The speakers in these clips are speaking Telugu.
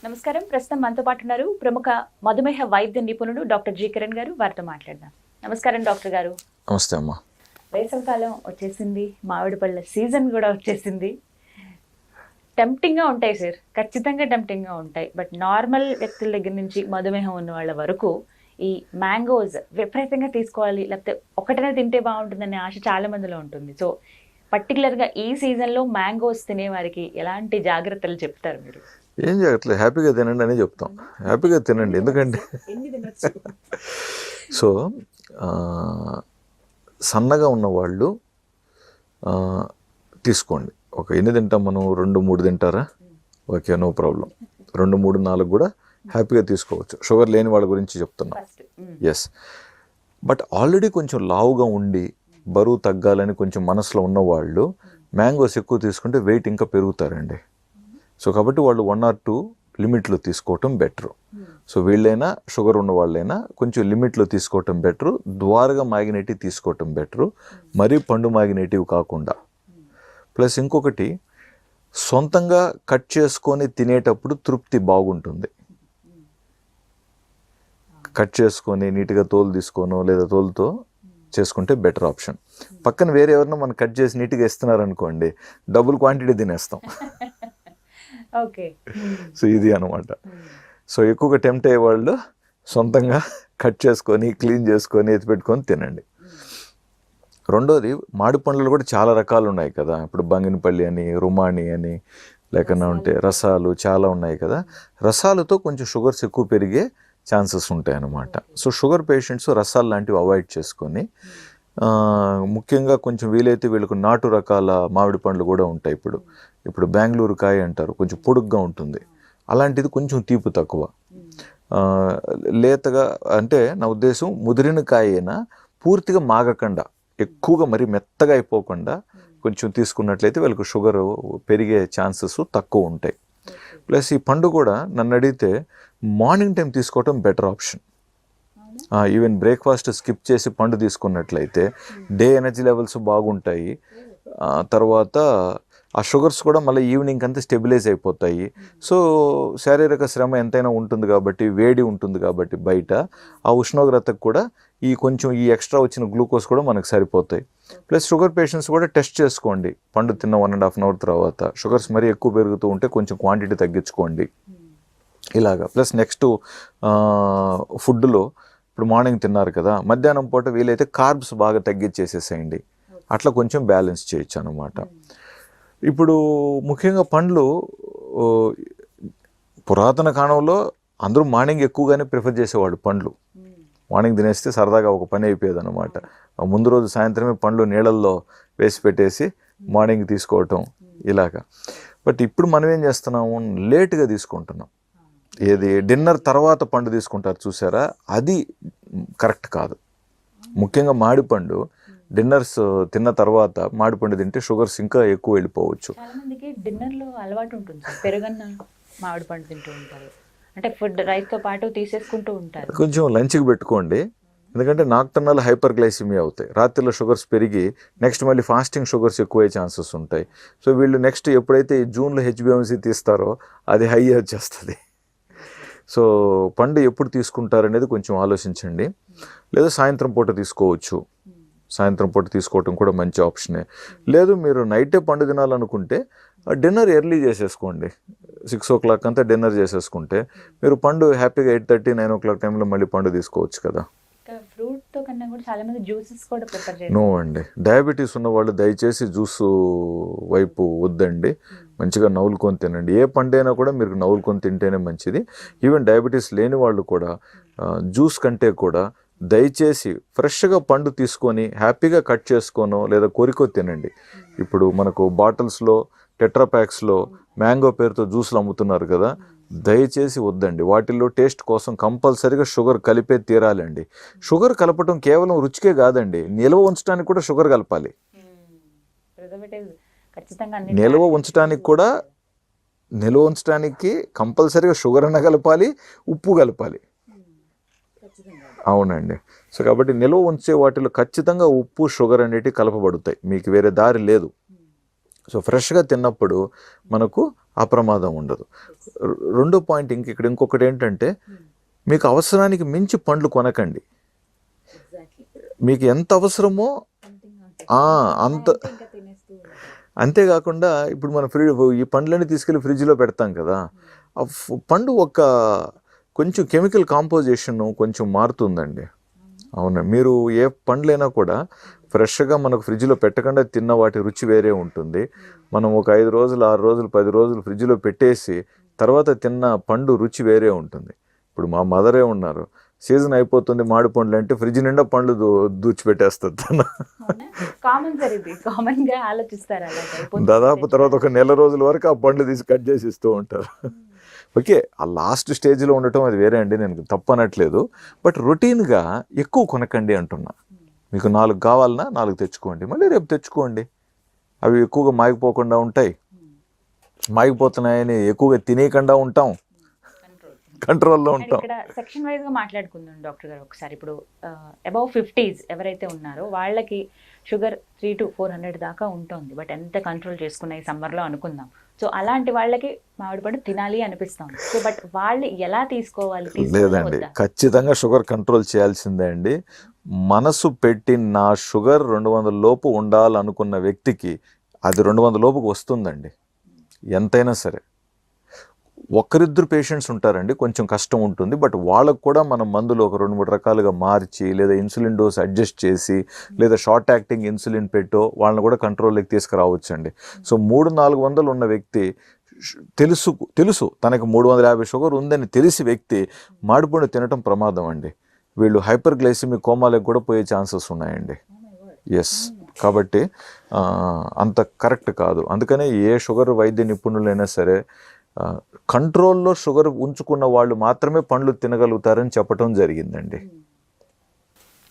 నమస్కారం. ప్రస్తుతం మనతో పాటు ఉన్నారు ప్రముఖ మధుమేహ వైద్య నిపుణుడు డాక్టర్ జి కిరణ్ గారు. వారితో మాట్లాడదాం. నమస్కారం డాక్టర్ గారు. నమస్తే అమ్మా. వేసవికాలం వచ్చేసింది, మామిడి పళ్ళ సీజన్ కూడా వచ్చేసింది. టెంప్టింగ్గా ఉంటాయి సార్, ఖచ్చితంగా టెంప్టింగ్గా ఉంటాయి. బట్ నార్మల్ వ్యక్తుల దగ్గర నుంచి మధుమేహం ఉన్న వాళ్ళ వరకు ఈ మ్యాంగోస్ విపరీతంగా తీసుకోవాలి, లేకపోతే ఒకటనే తింటే బాగుంటుందనే ఆశ చాలా మందిలో ఉంటుంది. సో పర్టికులర్గా ఈ సీజన్లో మ్యాంగోస్ తినే వారికి ఎలాంటి జాగ్రత్తలు చెప్తారు మీరు? ఏం చేయట్లేదు, హ్యాపీగా తినండి అని చెప్తాం. హ్యాపీగా తినండి, ఎందుకంటే సో సన్నగా ఉన్నవాళ్ళు తీసుకోండి. ఒక ఎన్ని తింటాం మనం? 2-3 తింటారా? Okay, no problem. 2-3-4 కూడా హ్యాపీగా తీసుకోవచ్చు. షుగర్ లేని వాళ్ళ గురించి చెప్తున్నాం. ఎస్, బట్ ఆల్రెడీ కొంచెం లావుగా ఉండి బరువు తగ్గాలని కొంచెం మనసులో ఉన్నవాళ్ళు మ్యాంగోస్ ఎక్కువ తీసుకుంటే వెయిట్ ఇంకా పెరుగుతారండి. సో కాబట్టి వాళ్ళు 1 or 2 లిమిట్లో తీసుకోవటం బెటరు. సో వీళ్ళైనా షుగర్ ఉన్న వాళ్ళైనా కొంచెం లిమిట్లో తీసుకోవటం బెటరు. ద్వారగా మాగినేటివ్ తీసుకోవటం బెటరు, మరీ పండు మాగినేటివ్ కాకుండా. ప్లస్ ఇంకొకటి, సొంతంగా కట్ చేసుకొని తినేటప్పుడు తృప్తి బాగుంటుంది. కట్ చేసుకొని నీట్గా తోలు తీసుకోనో లేదా తోలుతో చేసుకుంటే బెటర్ ఆప్షన్. పక్కన వేరే ఎవరన్నా మనం కట్ చేసి నీట్గా ఇస్తున్నారనుకోండి, డబుల్ క్వాంటిటీ తినేస్తాం. ఓకే, సో ఇది అనమాట. సో ఎక్కువగా టెంప్ట్ అయ్యే వాళ్ళు సొంతంగా కట్ చేసుకొని క్లీన్ చేసుకొని ఎత్తిపెట్టుకొని తినండి. రెండోది, మామిడి పండ్లు కూడా చాలా రకాలు ఉన్నాయి కదా. ఇప్పుడు బంగినపల్లి అని, రుమాణి అని, లేకన్నా ఉంటే రసాలు చాలా ఉన్నాయి కదా. రసాలతో కొంచెం షుగర్స్ ఎక్కువ పెరిగే ఛాన్సెస్ ఉంటాయి అన్నమాట. సో షుగర్ పేషెంట్స్ రసాలు లాంటివి అవాయిడ్ చేసుకొని, ముఖ్యంగా కొంచెం వీలైతే వీళ్ళకు నాటు రకాల మామిడి పండ్లు కూడా ఉంటాయి. ఇప్పుడు బెంగళూరు కాయ అంటారు, కొంచెం పొడుగ్గా ఉంటుంది. అలాంటిది కొంచెం తీపి తక్కువ, లేతగా. అంటే నా ఉద్దేశం ముదిరిన కాయ అయినా పూర్తిగా మాగకుండా, ఎక్కువగా మరి మెత్తగా అయిపోకుండా కొంచెం తీసుకున్నట్లయితే వీళ్ళకి షుగర్ పెరిగే ఛాన్సెస్ తక్కువ ఉంటాయి. ప్లస్ ఈ పండు కూడా నన్ను అడిగితే మార్నింగ్ టైం తీసుకోవటం better option. Even breakfast skip చేసి పండు తీసుకున్నట్లయితే డే ఎనర్జీ లెవెల్స్ బాగుంటాయి. తర్వాత ఆ షుగర్స్ కూడా మళ్ళీ ఈవినింగ్ అంతా స్టెబిలైజ్ అయిపోతాయి. సో శారీరక శ్రమ ఎంతైనా ఉంటుంది కాబట్టి, వేడి ఉంటుంది కాబట్టి బయట, ఆ ఉష్ణోగ్రతకు కూడా కొంచెం ఈ ఎక్స్ట్రా వచ్చిన గ్లూకోజ్ కూడా మనకు సరిపోతాయి. ప్లస్ షుగర్ పేషెంట్స్ కూడా టెస్ట్ చేసుకోండి. పండు తిన్న 1.5 hour తర్వాత షుగర్స్ మరీ ఎక్కువ పెరుగుతూ ఉంటే కొంచెం క్వాంటిటీ తగ్గించుకోండి ఇలాగా. ప్లస్ నెక్స్ట్ ఫుడ్లో ఇప్పుడు మార్నింగ్ తిన్నారు కదా, మధ్యాహ్నం పూట వీలైతే కార్బ్స్ బాగా తగ్గించేసేసేయండి. అట్లా కొంచెం బ్యాలెన్స్ చేయొచ్చు అనమాట. ఇప్పుడు ముఖ్యంగా పండ్లు పురాతన కాలంలో అందరూ మార్నింగ్ ఎక్కువగానే ప్రిఫర్ చేసేవాడు. పండ్లు మార్నింగ్ తినేస్తే సరదాగా ఒక పని అయిపోయేది అనమాట. ముందు రోజు సాయంత్రమే పండ్లు నీళ్ళల్లో వేసి పెట్టేసి మార్నింగ్ తీసుకోవటం ఇలాగా. బట్ ఇప్పుడు మనం ఏం చేస్తున్నాము, లేట్గా తీసుకుంటున్నాం. ఏది డిన్నర్ తర్వాత పండు తీసుకుంటారు చూసారా, అది కరెక్ట్ కాదు. ముఖ్యంగా మామిడిపండు డిన్నర్స్ తిన్న తర్వాత మామిడిపండు తింటే షుగర్స్ ఇంకా ఎక్కువ వెళ్ళిపోవచ్చు. చాలా మందికి డిన్నర్లో అలవాటు ఉంటుంది, పెరుగన్న మామిడి పండు తింటూ ఉంటారు. అంటే ఫుడ్ రైస్తో పాటు తీసేసుకుంటూ ఉంటారు. కొంచెం లంచ్కి పెట్టుకోండి, ఎందుకంటే నాక్టర్నల్ హైపర్ గ్లైసిమియా అవుతాయి. రాత్రిలో షుగర్స్ పెరిగి నెక్స్ట్ మళ్ళీ ఫాస్టింగ్ షుగర్స్ ఎక్కువయ్యే ఛాన్సెస్ ఉంటాయి. సో వీళ్ళు నెక్స్ట్ ఎప్పుడైతే జూన్లో HbA1c తీస్తారో అది హై వచ్చేస్తుంది. సో పండు ఎప్పుడు తీసుకుంటారనేది కొంచెం ఆలోచించండి. లేదా సాయంత్రం పూట తీసుకోవచ్చు. సాయంత్రం పూట తీసుకోవటం కూడా మంచి ఆప్షనే. లేదు మీరు నైటే పండు తినాలనుకుంటే డిన్నర్ ఎర్లీ చేసేసుకోండి. 6 o'clock అంతా డిన్నర్ చేసేసుకుంటే మీరు పండు హ్యాపీగా 8:30, 9 o'clock టైంలో మళ్ళీ పండు తీసుకోవచ్చు కదా. ఫ్రూట్తో కన్నా కూడా చాలా మంది జ్యూసెస్ కూడా ప్రిఫర్ చేస్తారు. నో అండి, డయాబెటీస్ ఉన్న వాళ్ళు దయచేసి జ్యూస్ వైపు వద్దండి. మంచిగా నవ్వులుకొని తినండి. ఏ పండైనా కూడా మీరు నవ్వులుకొని తింటేనే మంచిది. ఈవెన్ డయాబెటీస్ లేని వాళ్ళు కూడా జ్యూస్ కంటే కూడా దయచేసి ఫ్రెష్గా పండు తీసుకొని హ్యాపీగా కట్ చేసుకోనో లేదా కొరికో తినండి. ఇప్పుడు మనకు బాటిల్స్లో, టెట్రాప్యాక్స్లో మ్యాంగో పేరుతో జ్యూస్లు అమ్ముతున్నారు కదా, దయచేసి వద్దండి. వాటిల్లో టేస్ట్ కోసం కంపల్సరీగా షుగర్ కలిపే తీరాలండి. షుగర్ కలపటం కేవలం రుచికే కాదండి, నిల్వ ఉంచడానికి కూడా షుగర్ కలపాలి. నిల్వ ఉంచడానికి కంపల్సరీగా షుగర్ అన్న కలపాలి, ఉప్పు కలపాలి. అవునండి. సో కాబట్టి నిల్వ ఉంచే వాటిలో ఖచ్చితంగా ఉప్పు, షుగర్ అనేటివి కలపబడతాయి. మీకు వేరే దారి లేదు. సో ఫ్రెష్గా తిన్నప్పుడు మనకు ఆ ప్రమాదం ఉండదు. రెండో పాయింట్ ఇక్కడ ఇంకొకటి ఏంటంటే, మీకు అవసరానికి మించి పండ్లు కొనకండి. మీకు ఎంత అవసరమో అంత. అంతేకాకుండా ఇప్పుడు మన ఈ పండ్లన్నీ తీసుకెళ్ళి ఫ్రిడ్జ్లో పెడతాం కదా, ఆ పండు కొంచెం కెమికల్ కాంపోజిషన్ కొంచెం మారుతుందండి. అవునా, మీరు ఏ పండ్లైనా కూడా ఫ్రెష్గా మనకు ఫ్రిడ్జ్లో పెట్టకుండా తిన్న వాటి రుచి వేరే ఉంటుంది. మనం ఒక 5 రోజులు 6 రోజులు 10 రోజులు ఫ్రిడ్జ్లో పెట్టేసి తర్వాత తిన్న పండు రుచి వేరే ఉంటుంది. ఇప్పుడు మా మదరే ఉన్నారు, సీజన్ అయిపోతుంది మామిడి పండ్లు అంటే ఫ్రిడ్జ్ నిండా పండ్లు దూచిపెట్టేస్తుంది తను. దాదాపు తర్వాత ఒక నెల రోజుల వరకు ఆ పండ్లు తీసి కట్ చేసి ఇస్తూ ఉంటారు. ఓకే, ఆ లాస్ట్ స్టేజ్లో ఉండటం అది వేరే అండి, నేను తప్పు అనట్లేదు. బట్ రొటీన్గా ఎక్కువ కొనకండి అంటున్నా. మీకు 4 కావాలన్నా 4 తెచ్చుకోండి, మళ్ళీ రేపు తెచ్చుకోండి. అవి ఎక్కువగా మాగిపోకుండా ఉంటాయి. మాగిపోతున్నాయని ఎక్కువగా తినేయకుండా ఉంటాం, కంట్రోల్లో ఉంటాం. ఇక్కడ సెక్షన్ వైజ్ గా మాట్లాడుకుందాం డాక్టర్ గారు ఒకసారి. ఇప్పుడు అబౌవ్ 50s ఎవరైతే ఉన్నారో వాళ్ళకి షుగర్ 300 to 400 దాకా ఉంటుంది. బట్ ఎంత కంట్రోల్ చేసుకున్న ఈ సమ్మర్లో అనుకుందాం. సో అలాంటి వాళ్ళకి మామిడి పండు తినాలి అనిపిస్తుంది. సో బట్ వాళ్ళు ఎలా తీసుకోవాలి? లేదండి, ఖచ్చితంగా షుగర్ కంట్రోల్ చేయాల్సిందే అండి. మనసు పెట్టి నా షుగర్ 200 లోపు ఉండాలనుకున్న వ్యక్తికి అది 200 లోపుకి వస్తుందండి, ఎంతైనా సరే. ఒక్కరిద్దరు పేషెంట్స్ ఉంటారండి, కొంచెం కష్టం ఉంటుంది. బట్ వాళ్ళకు కూడా మనం మందులు ఒక 2-3 రకాలుగా మార్చి, లేదా ఇన్సులిన్ డోస్ అడ్జస్ట్ చేసి, లేదా షార్ట్ యాక్టింగ్ ఇన్సులిన్ పెట్టో వాళ్ళని కూడా కంట్రోల్లోకి తీసుకురావచ్చండి. సో 300-400 ఉన్న వ్యక్తి తెలుసు తనకు 350 షుగర్ ఉందని తెలిసి వ్యక్తి మామిడిపండు తినటం ప్రమాదం అండి. వీళ్ళు హైపర్ గ్లైసిమిక్ కోమాలకు కూడా పోయే ఛాన్సెస్ ఉన్నాయండి. ఎస్, కాబట్టి అంత కరెక్ట్ కాదు. అందుకనే ఏ షుగర్ వైద్య నిపుణులైనా సరే కంట్రోల్లో షుగర్ ఉంచుకున్న వాళ్ళు మాత్రమే పండ్లు తినగలుగుతారని చెప్పడం జరిగిందండి.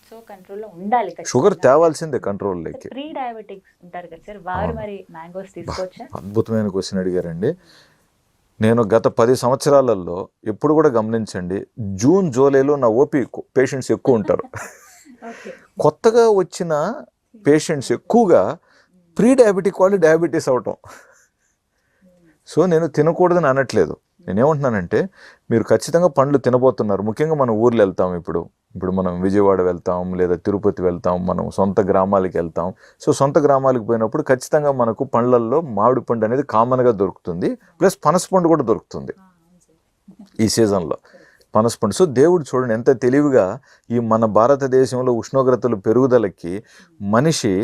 సో కంట్రోల్లో ఉండాలి, షుగర్ తేవాల్సిందే కంట్రోల్లోకి. ప్రీ డయాబెటిక్స్ ఉంటారు కదా సార్, వారు మరి మ్యాంగోస్ తీసుకోవచ్చా? అద్భుతమైన క్వశ్చన్ అడిగారండి. నేను గత 10 సంవత్సరాలలో ఎప్పుడు కూడా గమనించండి, జూన్ జూలైలో నా ఓపీ పేషెంట్స్ ఎక్కువ ఉంటారు. కొత్తగా వచ్చిన పేషెంట్స్ ఎక్కువగా ప్రీ డయాబెటిక్ వాళ్ళు డయాబెటీస్ అవటం. సో నేను తినకూడదని అనట్లేదు, నేనేమంటున్నానంటే మీరు ఖచ్చితంగా పండ్లు తినబోతున్నారు. ముఖ్యంగా మనం ఊర్లు వెళ్తాం, ఇప్పుడు మనం విజయవాడ వెళ్తాం, లేదా తిరుపతి వెళ్తాం, మనం సొంత గ్రామాలకు వెళ్తాం. సో సొంత గ్రామాలకు పోయినప్పుడు ఖచ్చితంగా మనకు పండ్లల్లో మామిడి పండు అనేది కామన్గా దొరుకుతుంది, ప్లస్ పనసపండు కూడా దొరుకుతుంది ఈ సీజన్లో, పనసపండు. సో దేవుడు చూడండి ఎంత తెలివిగా ఈ మన భారతదేశంలో ఉష్ణోగ్రతలు పెరుగుదలకి మనిషి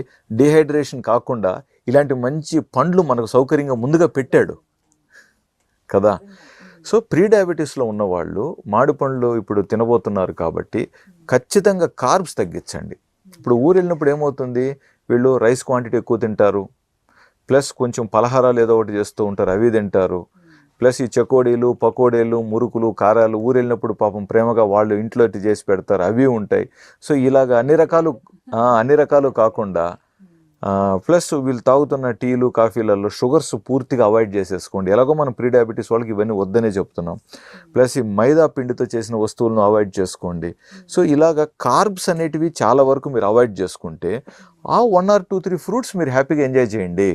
డిహైడ్రేషన్ కాకుండా ఇలాంటి మంచి పండ్లు మనకు సౌకర్యంగా ముందుగా పెట్టాడు కదా. సో ప్రీ డయాబెటీస్లో ఉన్నవాళ్ళు మామిడి పండ్లు ఇప్పుడు తినబోతున్నారు కాబట్టి ఖచ్చితంగా కార్బ్స్ తగ్గించండి. ఇప్పుడు ఊరు వెళ్ళినప్పుడు ఏమవుతుంది, వీళ్ళు రైస్ క్వాంటిటీ ఎక్కువ తింటారు, ప్లస్ కొంచెం పలహారాలు ఏదో ఒకటి చేస్తూ ఉంటారు, అవి తింటారు. ప్లస్ ఈ చకోడీలు, పకోడీలు, మురుకులు, కారాలు ఊరు వెళ్ళినప్పుడు పాపం ప్రేమగా వాళ్ళు ఇంట్లో చేసి పెడతారు, అవి ఉంటాయి. సో ఇలాగ అన్ని రకాలు కాకుండా ప్లస్ వీళ్ళు తాగుతున్న టీలు కాఫీలలో షుగర్స్ పూర్తిగా అవాయిడ్ చేసేసుకోండి. ఎలాగో మనం ప్రీ డయాబెటీస్ వాళ్ళకి ఇవన్నీ వద్దనే చెప్తున్నాం. ప్లస్ ఈ మైదా పిండితో చేసిన వస్తువులను అవాయిడ్ చేసుకోండి. సో ఇలాగ కార్బ్స్ అనేటివి చాలా వరకు మీరు అవాయిడ్ చేసుకుంటే ఆ 1 or 2-3 ఫ్రూట్స్ మీరు హ్యాపీగా ఎంజాయ్ చేయండి.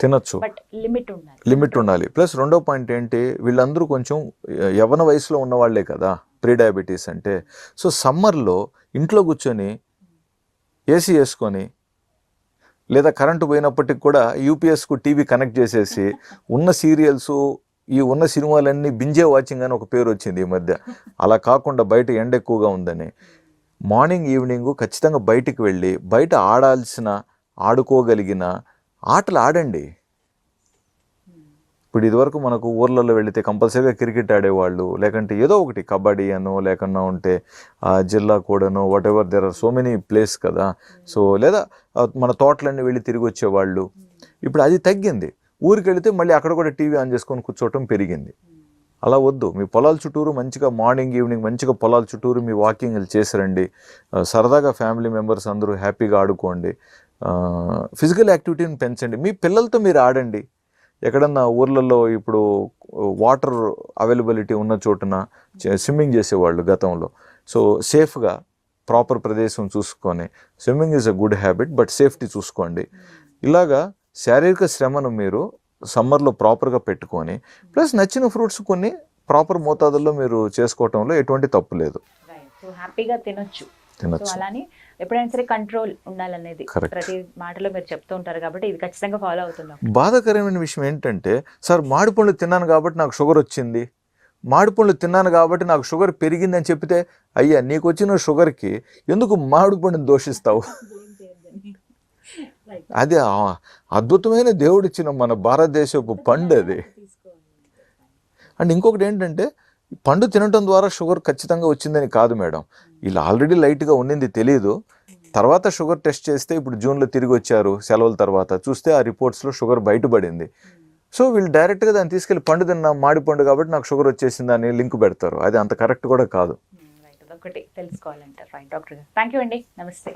తినొచ్చు, లిమిట్ ఉండాలి. ప్లస్ రెండో పాయింట్ ఏంటి, వీళ్ళందరూ కొంచెం యవ్వన వయసులో ఉన్న వాళ్ళే కదా ప్రీ డయాబెటీస్ అంటే. సో సమ్మర్లో ఇంట్లో కూర్చొని ఏసీ వేసుకొని, లేదా కరెంటు పోయినప్పటికి కూడా యూపీఎస్కు టీవీ కనెక్ట్ చేసేసి ఉన్న సీరియల్స్, ఉన్న సినిమాలన్నీ బింజే వాచింగ్ అని ఒక పేరు వచ్చింది ఈ మధ్య. అలా కాకుండా బయట ఎండ ఎక్కువగా ఉందని మార్నింగ్ ఈవినింగ్ ఖచ్చితంగా బయటికి వెళ్ళి బయట ఆడుకోగలిగిన ఆటలు ఆడండి. ఇప్పుడు ఇదివరకు మనకు ఊర్లలో వెళితే కంపల్సరీగా క్రికెట్ ఆడేవాళ్ళు, లేకంటే ఏదో ఒకటి కబడ్డీ అనో, లేకన్నా ఉంటే జిల్లా కూడానో, whatever, there are so many place కదా. సో లేదా మన తోటలన్నీ వెళ్ళి తిరిగి వచ్చేవాళ్ళు. ఇప్పుడు అది తగ్గింది. ఊరికి వెళితే మళ్ళీ అక్కడ కూడా టీవీ ఆన్ చేసుకొని కూర్చోవటం పెరిగింది. అలా వద్దు, మీ పొలాల చుట్టూరు మంచిగా మార్నింగ్ ఈవినింగ్ మంచిగా పొలాల చుట్టూరు మీ వాకింగ్లు చేసిరండి. సరదాగా ఫ్యామిలీ మెంబర్స్ అందరూ హ్యాపీగా ఆడుకోండి. ఫిజికల్ యాక్టివిటీని పెంచండి. మీ పిల్లలతో మీరు ఆడండి. ఎక్కడన్నా ఊర్లలో ఇప్పుడు వాటర్ అవైలబిలిటీ ఉన్న చోటున స్విమ్మింగ్ చేసేవాళ్ళు గతంలో. సో సేఫ్గా ప్రాపర్ ప్రదేశం చూసుకొని swimming is a good habit, but safety చూసుకోండి. ఇలాగా శారీరక శ్రమను మీరు సమ్మర్లో ప్రాపర్గా పెట్టుకొని ప్లస్ నచ్చిన ఫ్రూట్స్ కొన్ని ప్రాపర్ మోతాదుల్లో మీరు చేసుకోవటంలో ఎటువంటి తప్పు లేదు. సో హ్యాపీగా తినొచ్చు. సో అలానే ఎప్పుడైనా సరే కంట్రోల్ ఉండాలనేది ప్రతి మాటలో మీరు చెప్తూ ఉంటారు కాబట్టి ఇది ఖచ్చితంగా ఫాలో అవుతున్నాం. బాధాకరమైన విషయం ఏంటంటే, సార్ మామిడి పండ్లు తిన్నాను కాబట్టి నాకు షుగర్ వచ్చింది, మామిడి పండ్లు తిన్నాను కాబట్టి నాకు షుగర్ పెరిగింది అని చెప్తే, అయ్యా నీకు వచ్చిన షుగర్కి ఎందుకు మామిడి పండుని దోషిస్తావు? అది అద్భుతమైన దేవుడిచ్చిన మన భారతదేశపు పండు అది. అండ్ ఇంకొకటి ఏంటంటే, పండు తినటం ద్వారా షుగర్ ఖచ్చితంగా వచ్చిందని కాదు మేడం. ఇలా ఆల్రెడీ లైట్గా ఉండింది తెలియదు, తర్వాత షుగర్ టెస్ట్ చేస్తే ఇప్పుడు జూన్లో తిరిగి వచ్చారు సెలవుల తర్వాత, చూస్తే ఆ రిపోర్ట్స్లో షుగర్ బయటపడింది. సో వీళ్ళు డైరెక్ట్గా దాన్ని తీసుకెళ్ళి పండు తిన్నా మామిడి పండు కాబట్టి నాకు షుగర్ వచ్చేసింది అని లింక్ పెడతారు. అది అంత కరెక్ట్ కూడా కాదు. ఒకటి తెలుసుకోవాలంటారు. రైట్ డాక్టర్ గారు, థ్యాంక్ యూ అండి, నమస్తే.